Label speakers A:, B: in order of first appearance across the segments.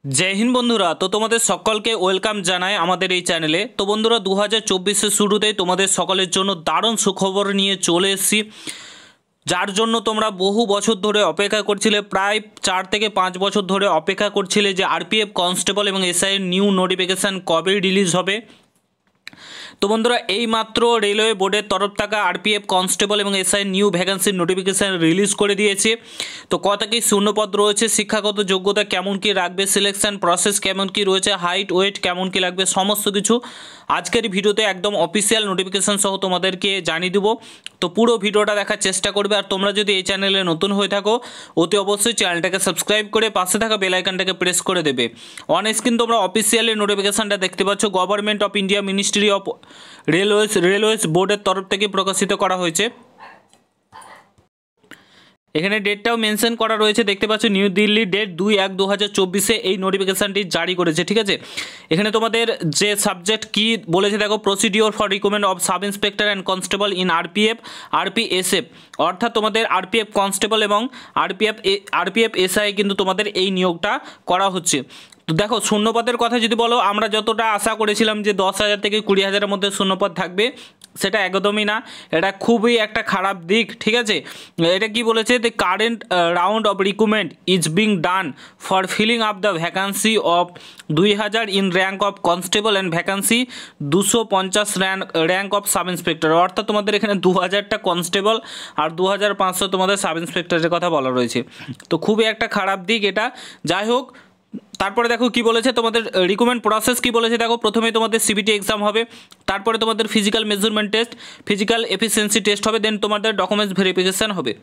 A: जय हिंद बंधुरा तो तुम्हारे सकल के वेलकाम जानाई आमादेर এই চ্যানেলে। তো বন্ধুরা 2024 শুরুতেই তোমাদের সকলের জন্য দারুণ সুখবর নিয়ে চলে এসেছি, যার জন্য তোমরা বহু বছর ধরে অপেক্ষা করছিলে, প্রায় 4 থেকে 5 বছর ধরে অপেক্ষা করছিলে যে আরপিএফ কনস্টেবল এবং এসআই এর নিউ নোটিফিকেশান কবে রিলিজ হবে। তো বন্ধুরা এই মাত্র রেলওয়ে বোর্ডের তরফ থেকে আরপিএফ কনস্টেবল এবং এসআই নিউ ভ্যাকেন্সির নোটিফিকেশান রিলিজ করে দিয়েছে। তো কত কি শূন্যপদ রয়েছে, শিক্ষাগত যোগ্যতা কেমন কি রাখবে, সিলেকশন প্রসেস কেমন কি রয়েছে, হাইট ওয়েট কেমন কি লাগবে, সমস্ত কিছু আজকের ভিডিওতে একদম অফিসিয়াল নোটিফিকেশান সহ তোমাদেরকে জানিয়ে দেবো। তো পুরো ভিডিওটা দেখার চেষ্টা করবে। আর তোমরা যদি এই চ্যানেলে নতুন হয়ে থাকো অতি অবশ্যই চ্যানেলটাকে সাবস্ক্রাইব করে পাশে থাকা বেল আইকনটাকে প্রেস করে দেবে। অন স্ক্রিন তোমরা অফিসিয়ালি নোটিফিকেশানটা দেখতে পাচ্ছ, government of India ministry of railways বোর্ডের তরফ থেকে প্রকাশিত করা হয়েছে। এখানে ডেটটাও মেনশন করা রয়েছে, দেখতে পাচ্ছ নিউ দিল্লি ডেট 2/1/2024 এই নোটিফিকেশানটি জারি করেছে। ঠিক আছে, এখানে তোমাদের যে সাবজেক্ট কি বলেছে দেখো, procedure for recruitment of sub inspector and constable in আরপিএসএফ, অর্থাৎ তোমাদের আরপিএফ কনস্টেবল এবং আরপিএফ এসআই কিন্তু তোমাদের এই নিয়োগটা করা হচ্ছে। তো দেখো শূন্যপদের কথা যদি বলো, আমরা যতটা আশা করেছিলাম যে 10,000 থেকে 20,000-এর মধ্যে শূন্যপদ থাকবে, সেটা একদমই না, এটা খুবই একটা খারাপ দিক। ঠিক আছে, এটা কি বলেছে, the current round of recruitment is being done for filling up the vacancy of 2,000 in rank of constable and vacancy 250 rank of sub inspector, অর্থাৎ তোমাদের এখানে 2,000টা কনস্টেবল আর 2,500 তোমাদের সাব ইন্সপেক্টরের কথা বলা রয়েছে। তো খুবই একটা খারাপ দিক এটা। যাই হোক, তারপরে দেখো কি বলেছে, তোমাদের রিক্রুটমেন্ট প্রসেস কি বলেছে দেখো, প্রথমে তোমাদের সিবিটি এক্সাম হবে, তারপরে তোমাদের physical measurement test, physical efficiency test হবে, দেন তোমাদের ডকুমেন্টস ভেরিফিকেশান হবে।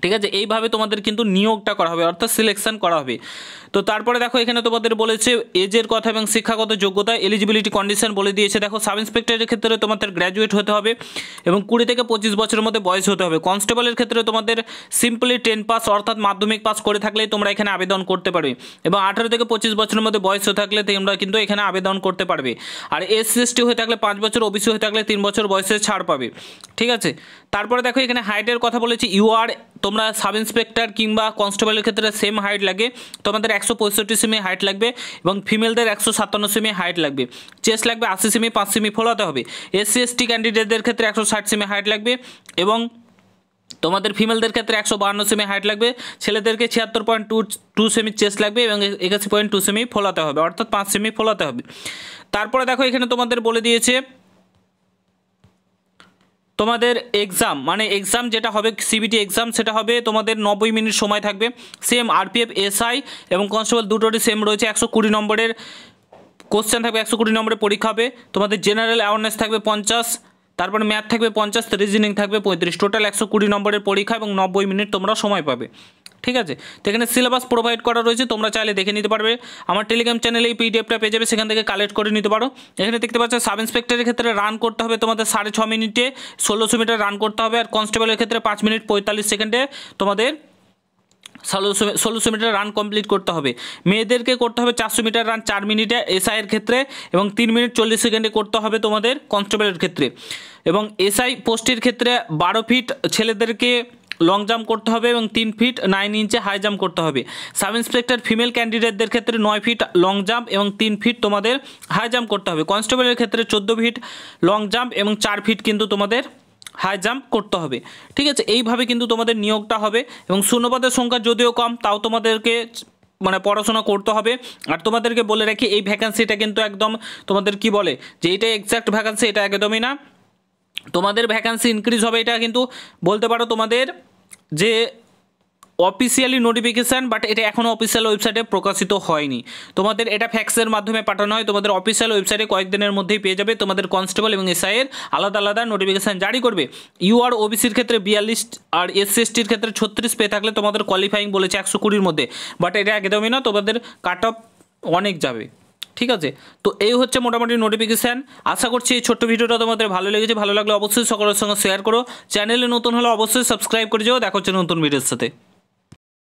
A: ঠিক আছে, এইভাবে তোমাদের কিন্তু নিয়োগটা করা হবে, অর্থাৎ সিলেকশন করা হবে। তো তারপরে দেখো এখানে তোমাদের বলেছে এজের কথা এবং শিক্ষাগত যোগ্যতা, এলিজিবিলিটি কন্ডিশন বলে দিয়েছে। দেখো সাব ইন্সপেক্টরের ক্ষেত্রে তোমাদের গ্র্যাজুয়েট হতে হবে এবং 20 থেকে 25 বছরের মধ্যে বয়স হতে হবে। কনস্টেবলের ক্ষেত্রে তোমাদের সিম্পলি 10 পাস অর্থাৎ মাধ্যমিক পাস করে থাকলেই তোমরা এখানে আবেদন করতে পারবে এবং 18 থেকে 25 বছরের মধ্যে বয়স হয়ে থাকলে তোমরা কিন্তু এখানে আবেদন করতে পারবে। আর এসসি/এসটি হয়ে থাকলে 5 বছর, ওবিসি হয়ে থাকলে 3 বছর বয়সে ছাড় পাবে। ঠিক আছে, তারপরে দেখো এখানে হাইটের কথা বলেছি, তোমরা সাব ইন্সপেক্টর কিংবা কনস্টেবলের ক্ষেত্রে সেম হাইট লাগে, তোমাদের 165 সেমি হাইট লাগবে এবং ফিমেলদের 157 সেমি হাইট লাগবে। চেস্ট লাগবে 80 সেমি, 5 সেমি ফোলাতে হবে। এসসি/এসটি ক্যান্ডিডেটদের ক্ষেত্রে 160 সেমি হাইট লাগবে এবং তোমাদের ফিমেলদের ক্ষেত্রে 152 সেমি হাইট লাগবে। ছেলেদেরকে 76.2 সেমি চেস্ট লাগবে এবং 81.2 সেমি ফোলাতে হবে, অর্থাৎ 5 সেমি ফোলাতে হবে। তারপরে দেখো এখানে তোমাদের বলে দিয়েছে তোমাদের এক্সাম যেটা হবে সিবিটি এক্সাম, সেটা হবে তোমাদের 90 মিনিট সময় থাকবে। সেম আরপিএফ এসআই এবং কনস্টেবল দুটোরই সেম রয়েছে, 120 নম্বরের কোশ্চেন থাকবে, 120 নম্বরের পরীক্ষা হবে। তোমাদের জেনারেল অ্যাওয়ারনেস থাকবে 50, তারপরে ম্যাথ থাকবে 50, রিজনিং থাকবে 35, টোটাল 120 নম্বরের পরীক্ষা এবং 90 মিনিট তোমরা সময় পাবে। ঠিক আছে, তো এখানে সিলেবাস প্রোভাইড করা রয়েছে, তোমরা চাইলে দেখে নিতে পারবে। আমার টেলিগ্রাম চ্যানেলে এই পিডিএফটা পেয়ে যাবে, সেখান থেকে কালেক্ট করে নিতে পারো। এখানে দেখতে পাচ্ছ সাব ইন্সপেক্টরের ক্ষেত্রে রান করতে হবে তোমাদের 6.5 মিনিটে 1600 মিটার রান করতে হবে, আর কনস্টেবলের ক্ষেত্রে 5 মিনিট 45 সেকেন্ডে তোমাদের 1600 মিটার রান কমপ্লিট করতে হবে। মেয়েদেরকে করতে হবে 400 মিটার রান 4 মিনিটে এসআইয়ের ক্ষেত্রে এবং 3 মিনিট 40 সেকেন্ডে করতে হবে তোমাদের কনস্টেবলের ক্ষেত্রে। এবং এসআই পোস্টের ক্ষেত্রে 12 ফিট ছেলেদেরকে লং জাম্প করতে হবে এবং 3 ফিট 9 ইঞ্চে হাই জাম্প করতে হবে। সাব ইন্সপেক্টর ফিমেল ক্যান্ডিডেটদের ক্ষেত্রে 9 ফিট লং জাম্প এবং 3 ফিট তোমাদের হাই জাম্প করতে হবে। কনস্টেবলের ক্ষেত্রে 14 ফিট লং জাম্প এবং 4 ফিট কিন্তু তোমাদের হাই জাম্প করতে হবে। ঠিক আছে, এইভাবে কিন্তু তোমাদের নিয়োগটা হবে এবং শূন্যপদের সংখ্যা যদিও কম, তাও তোমাদেরকে পড়াশোনা করতে হবে। আর তোমাদেরকে বলে রাখি এই ভ্যাকান্সিটা কিন্তু একদম তোমাদের কি বলে যে এটা এক্স্যাক্ট ভ্যাকান্সি, এটা একদমই না। তোমাদের ভ্যাকান্সি ইনক্রিজ হবে, এটা কিন্তু বলতে পারো তোমাদের যে অফিসিয়ালি নোটিফিকেশান, বাট এটা এখনও অফিসিয়াল ওয়েবসাইটে প্রকাশিত হয়নি। তোমাদের এটা ফ্যাক্সের মাধ্যমে পাঠানো হয়, তোমাদের অফিসিয়াল ওয়েবসাইটে কয়েকদিনের মধ্যেই পেয়ে যাবে। তোমাদের কনস্টেবল এবং এসআইয়ের আলাদা আলাদা নোটিফিকেশান জারি করবে। ইউআর ওবিসির ক্ষেত্রে 42 আর এসসি/এসটির ক্ষেত্রে 36 পেয়ে থাকলে তোমাদের কোয়ালিফাইং বলেছে 120-র মধ্যে, বাট এটা একদমই না, তোমাদের কাট অফ অনেক যাবে। ঠিক আছে, তো এই হচ্ছে মোটামুটি নোটিফিকেশান। আশা করছি এই ছোট্ট ভিডিওটা তোমাদের ভালো লেগেছে, ভালো লাগলে অবশ্যই সকলের সঙ্গে শেয়ার করো। চ্যানেলে নতুন হলে অবশ্যই সাবস্ক্রাইব করে যাও। দেখা হচ্ছে নতুন ভিডিওর সাথে।